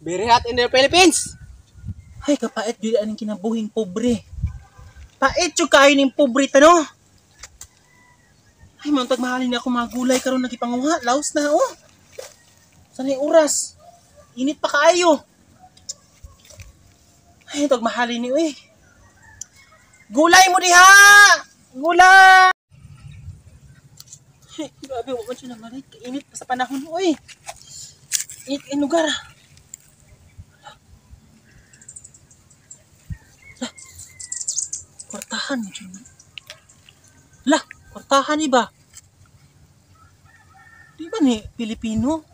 Very hot in the Philippines. Ay, kapait dili aning kinabuhing pobre. Pait yung kain ng pobre tano. Ay, mantag mahalin ako mga gulay karon nagipanguha. Laos na, oh. Sanay oras. Init pa kaayo. Ay, mantag mahalin ni, eh. Gulay mo diha! Gulay! Ay, grabe, wag man siya na malit. Init pa sa panahon, oy. Init ang lugar. Kwartahan mo dyan. Lah, kwartahan iba. Di ba ni Pilipino?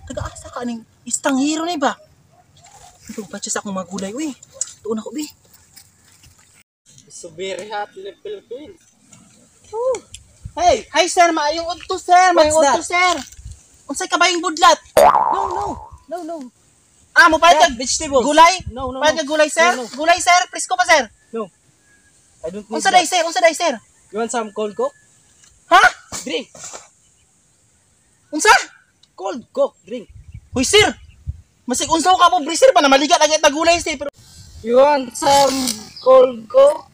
Taga-asa ka ning istanghero na iba. Ito pa siya sa akong magulay, uy. Tuon ako, bi. So very hot in the Philippines. Oh. Hey, hi sir, maayong udto sir, maayong udto sir. Unsay kabayong budlat? No. Ah, mo pa Yeah, vegetable. gulay? No. Pa gulay sir? No. Gulay sir, presko pa sir. No. I don't need Unsa day that. sir? Unsa day sir? You want some cold coke? Ha? Drink. Unsa? Cold coke, drink. Hoy sir. Masig unsa ka po sir pa na maligat agad na gulay sir pero You want some cold coke?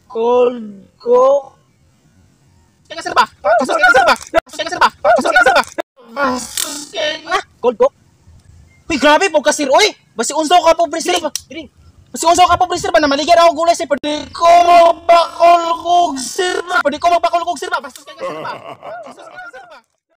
Cold coke? Teka sir ba? Teka sir ba? Cold coke? Hoy grabe po ka sir. Oy, basi unsa ka po sir ba? Drink. Basi unsa ka po sir ba na maligat ako gulay sir pwede ko magpakulkog sir ba? Pwede ko magpakulkog sir ba? Bastos ka sir ba? Bastos ka sir ba?